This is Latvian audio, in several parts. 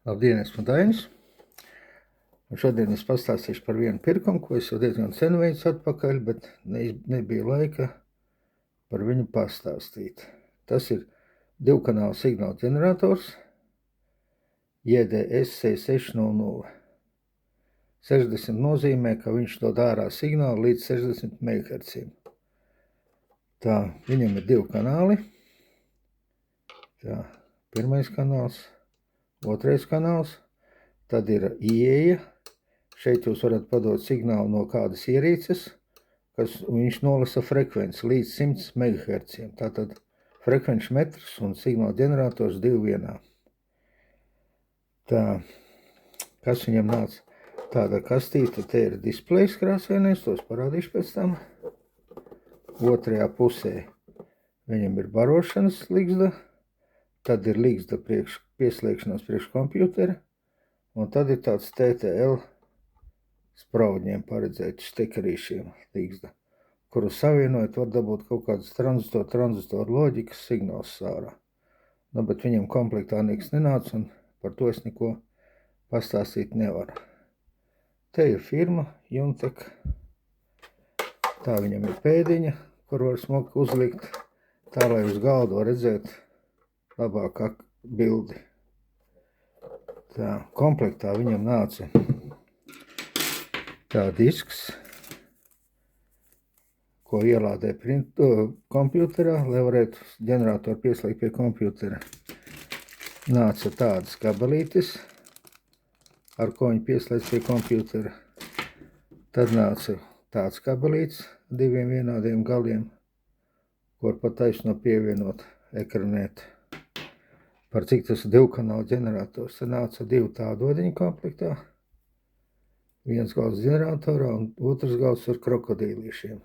Labdien, esmu Dainis. Šodien es pastāstīšu par vienu pirkumu, ko es jau diezgan sen veicu atpakaļ, bet nebija laika par viņu pastāstīt. Tas ir divkanāla signāla ģenerators JDS 600. 60 nozīmē, ka viņš dod ārā signālu līdz 60 MHz. Tā, viņam ir divi kanāli. Tā, pirmais kanāls, otrais kanāls. Tad ir ieeja. Šeit jūs varat padot signālu no kādas ierīces, kas viņš nolasa frekvenci līdz 100 MHz. Tātad frekvenču metrs un signāla ģenerators divi vienā. Tā, kas viņam nāca? Tāda kastīte, te ir displejs krāsainais, tos parādīšu pēc tam. Otrajā pusē viņam ir barošanas ligzda, tad ir ligzda pieslēgšanās priekš kompjutera, un tad ir tāds TTL spraudņiem paredzēts stekerīšiem ligzda, kuru savienojot var dabūt kaut kādas tranzistoru loģikas signāls ārā. Nu, bet viņam komplektā nekas nenāca, un par to es neko pastāstīt nevaru. Te ir firma Juntek. Tā viņam ir pēdiņa, kur var smuki uzlikt, tā lai uz galda var redzēt labāk bildi. Tā, komplektā viņam nāca tā disks, ko ielādē kompjuterā, lai varētu ģeneratoru pieslēgt pie kompjutera. Nāca tādas kabelītes, ar ko viņi pieslēdz pie kompjutera. Tad nāca tāds kabelīts, diviem vienādiem galiem, ko var pat taisno pievienot, ekranēt. Par cik tas ir divkanāla ģenerators. Tad nāca divi tādu odiņu komplektā. Viens gals ģeneratorā un otrs gals ar krokodīlīšiem.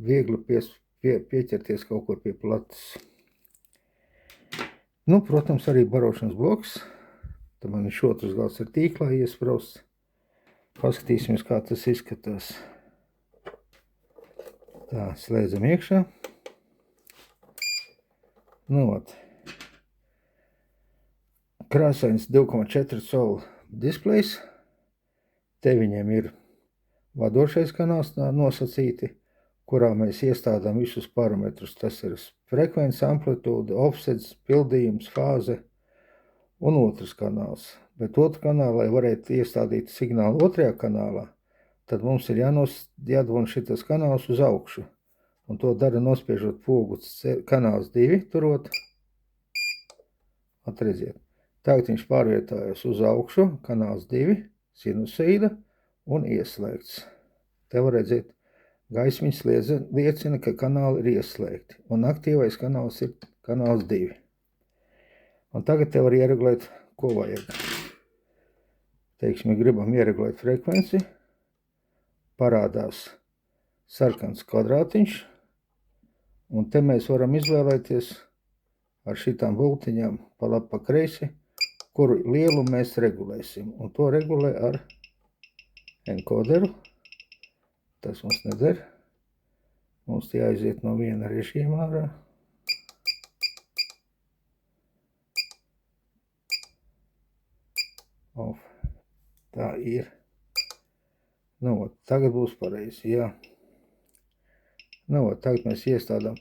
Viegli pieķerties kaut kur pie plates. Nu, protams, arī barošanas bloks. Tad man viņš otrs gals ir tīklā iesprausts. Paskatīsimies, kā tas izskatās. Tā, slēdzam iekšā. Nu, krāsains 2,4 colu displejs. Te viņiem ir vadošais kanāls nosacīti, kurā mēs iestādām visus parametrus. Tas ir frekvence, amplitūda, offsets, pildījums, fāze un otrs kanāls. Bet otru kanālu, lai varētu iestādīt signālu otrajā kanālā, tad mums ir jādod šitas kanāls uz augšu. Un to dara nospiežot pogu kanāls 2 turot. Atredziet. Tagad viņš pārvietājas uz augšu, kanāls 2. Sinusoīda un ieslēgts. Te var redzēt, gaismiņas liecina, ka kanāli ir ieslēgti, un aktīvais kanāls ir kanāls 2. Un tagad te var ieregulēt, ko vajag. Teiksim, ja gribam ieregulēt frekvenci, parādās sarkans kvadrātiņš, un te mēs varam izvēlēties ar šitām bultiņām pa labi pa kreisi, kuru lielu mēs regulēsim. Un to regulē ar enkoderu. Tas mums neder. Mums jāiziet no viena režīma ārā. Off. Tā ir. Nu, tagad būs pareizi, jā. Nu, tagad mēs iestādām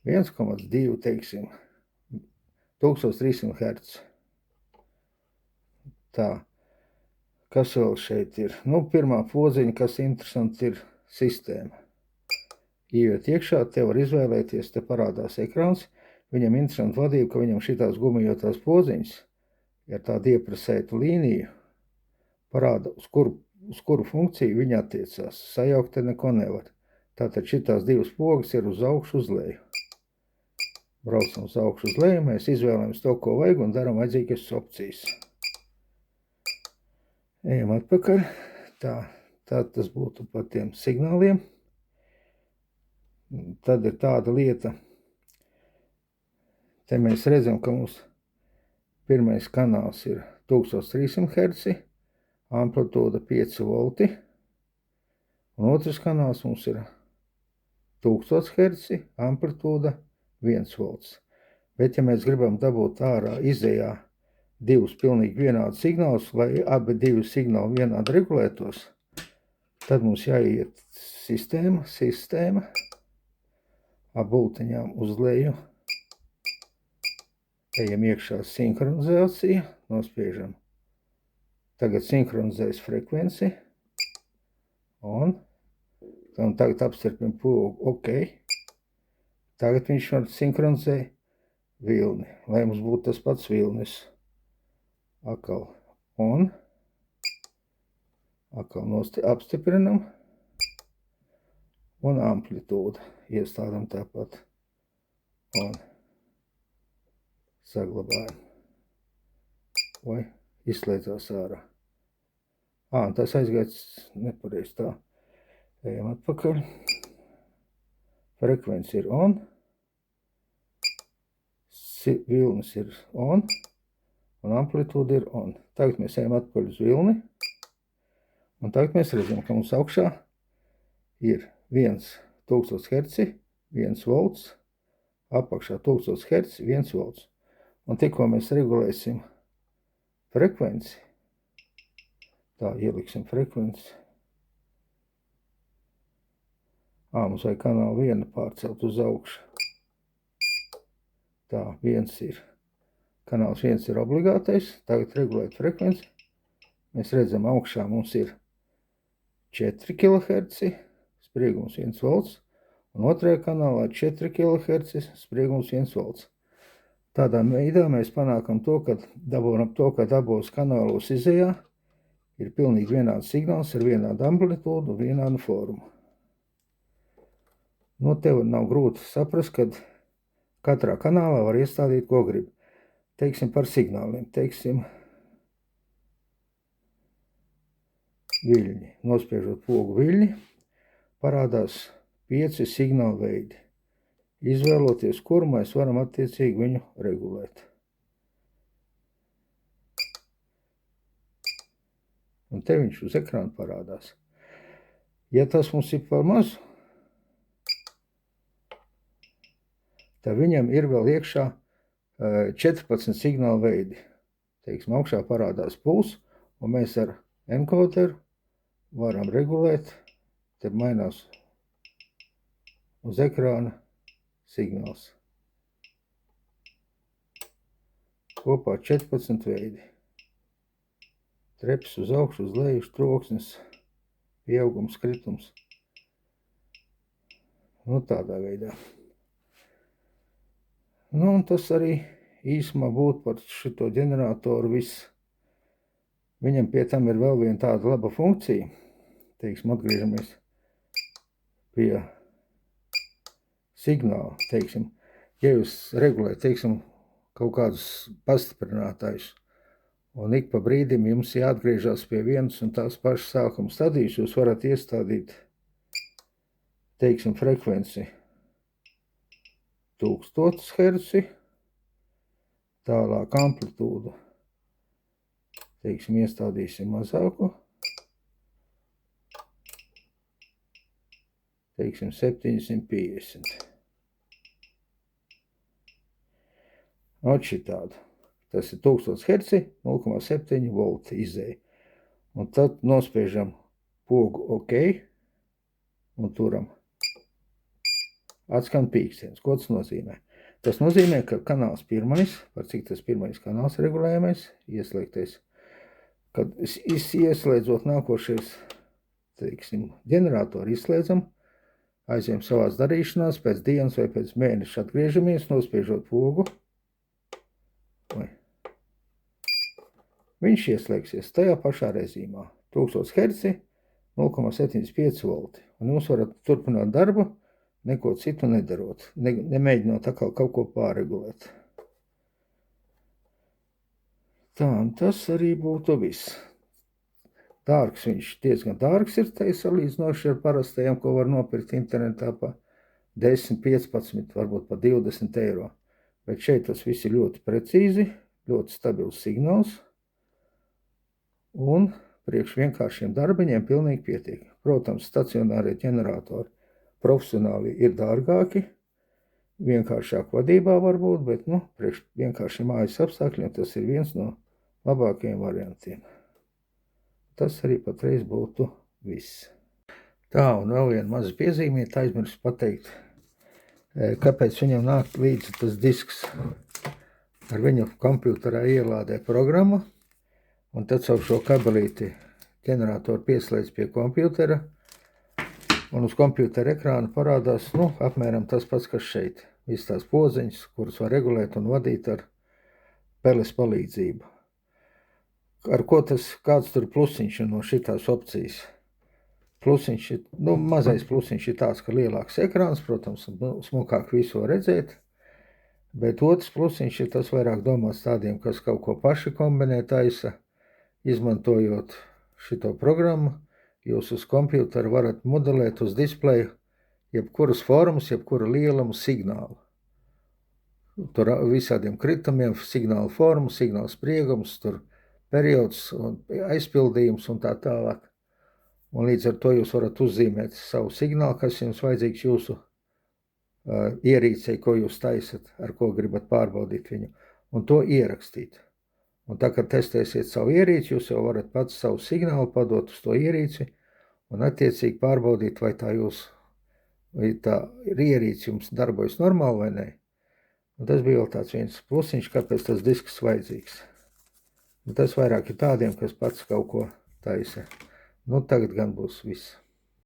1,2, teiksim, 1300 Hz. Tā, kas vēl šeit ir? Nu, pirmā podziņa, kas interesanti, ir sistēma. Ieiet iekšā, te var izvēlēties, te parādās ekrāns. Viņam interesanti vadība, ka viņam šitās gumijotās podziņas, ar tādu ieprasētu līniju, parāda, uz kuru funkciju viņa attiecās. Sajaukt te neko nevar. Tātad šitās divas pogas ir uz augšu, uz leju. Braucam uz augšu, uz leju, mēs izvēlamies to, ko vajag, un daram vajadzīgas opcijas. Ejam atpakaļ. Tā tas būtu par tiem signāliem. Tad ir tāda lieta. Te mēs redzam, ka mums pirmais kanāls ir 1300 Hz, amplitūda 5 volti. Un otrs kanāls mums ir 1000 Hz, amplitūda 1 volts. Bet ja mēs gribam dabūt ārā izejā divus pilnīgi vienādus signālus, lai abi divi signāli vienādi regulētos, tad mums jāiet sistēma, ap bultiņām uz leju, ejam iekšā sinhronizācija, nospiežam. Tagad sinhronizēs frekvenci, un tagad apstarpim pogu, ok. Tagad viņš var sinhronizē vilni, lai mums būtu tas pats vilnis. Atkal un, atkal apstiprinam, un amplitūdu iestādam tāpat, un saglabājam. Vai izslēdzās ārā. Tas aizgājas nepareiz tā. Ejam atpakaļ. Frekvence ir on. Vilnis ir on. Un amplitūda ir on. Tagad mēs ejam atpakaļ uz vilni. Un tagad mēs redzam, ka mums augšā ir 1000 Hz, 1 volts. Apakšā 1000 Hz, 1 volts. Un tikko mēs regulēsim frekvenci, tā ieliksim frekvenci. Mums vajag kanālu 1 pārcelt uz augšu. Tā, kanāls 1 ir obligātais. Tagad regulēt frekvenci. Mēs redzam, augšā mums ir 4 kHz, spriegums 1 volts. Un otrajā kanālā 4 kHz, spriegums 1 volts. Tādā veidā mēs panākam to, ka abos kanālos izejā ir pilnīgi vienāds signāls ar vienādu amplitūdu un vienādu formu. Tev nav grūti saprast, ka katrā kanālā var iestādīt, ko grib. Teiksim par signāliem. Teiksim viļņi. Nospiežot pogu viļņi, parādās 5 signālu veidi. Izvēloties, kuru mēs varam attiecīgi viņu regulēt. Un te viņš uz ekrāna parādās. Ja tas mums ir par mazu, tad viņam ir vēl iekšā 14 signālu veidi. Teiksim, augšā parādās puls, un mēs ar enkoderu varam regulēt, te mainās uz ekrāna signāls. Kopā 14 veidi. Treps uz augšu, uz leju, troksnis, pieaugums, kritums. Tādā veidā. Un tas arī īsumā būtu par šito ģeneratoru viss. Viņam pie tam ir vēl viena tāda laba funkcija. Teiksim, atgriežamies pie signāla. Teiksim, ja jūs regulējat, teiksim, kaut kādus pastiprinātājus, un ik pa brīdim jums jāatgriežas pie vienas un tās pašas sākuma stadijas, jūs varat iestādīt, teiksim, frekvenci 1000 Hz, tālāk amplitūdu, teiksim, iestādīsim mazāku, teiksim, 750. Šitādu. Tas ir 1000 Hz, 0,7 volti izēja. Un tad nospiežam pogu OK un turam. Atskan pīkstiens. Ko tas nozīmē? Tas nozīmē, ka kanāls pirmais, par cik tas pirmais kanāls regulējamais, ieslēgtais, kad ieslēdzot nākošais, teiksim, ģeneratoru izslēdzam, aizējam savās darīšanās, pēc dienas vai pēc mēneša atgriežamies, nospiežot pogu. Viņš ieslēgsies tajā pašā režīmā. 1000 Hz, 0,75 volti. Un jūs varat turpināt darbu, neko citu nedarot, nemēģinot atkal kaut ko pārregulēt. Tā, un tas arī būtu viss. Dārgs viņš diezgan dārgs ir, salīdzinoši ar parastajiem, ko var nopirkt internetā pa 10, 15, varbūt pa 20 eiro. Bet šeit tas viss ir ļoti precīzi, ļoti stabils signāls. Un priekš vienkāršiem darbiņiem pilnīgi pietiek. Protams, stacionārie ģeneratori profesionāli ir dārgāki, vienkāršāk vadībā varbūt, bet priekš vienkāršiem mājas apstākļiem tas ir viens no labākajiem variantiem. Tas arī patreiz būtu viss. Tā, un vēl viena maza piezīmīta, aizmirsu pateikt, kāpēc viņam nāk līdzi tas disks. Ar viņu kompjuterā ielādē programmu, un tad caur šo kabelīti ģeneratoru pieslēdz pie kompjutera, un uz kompjutera ekrāna parādās, apmēram tas pats, kas šeit. Viss tās poziņas, kuras var regulēt un vadīt ar peles palīdzību. Ar ko kāds tur plusiņš no šitās opcijas? Plusiņš ir, mazais plusiņš ir tāds, ka lielāks ekrāns, protams, smukāk visu var redzēt, bet otrs plusiņš ir tas vairāk domāts tādiem, kas kaut ko paši kombinē taisa, izmantojot šito programmu. Jūs uz kompjuteru varat modelēt uz displeju jebkuras formas, jebkura lieluma signālu. Tur visādiem kritumiem, signālu formu, signālu spriegums, tur periods, aizpildījums un tā tālāk. Un līdz ar to jūs varat uzzīmēt savu signālu, kas jums vajadzīgs jūsu ierīcei, ko jūs taisat, ar ko gribat pārbaudīt viņu, un to ierakstīt. Un tā, kad testēsiet savu ierīci, jūs jau varat pats savu signālu padot uz to ierīci un attiecīgi pārbaudīt, vai tā ierīci jums darbojas normāli vai nē. Un tas bija vēl tāds viens plusiņš, kāpēc tas disks vajadzīgs. Un tas vairāk ir tādiem, kas pats kaut ko taisa. Tagad gan būs viss.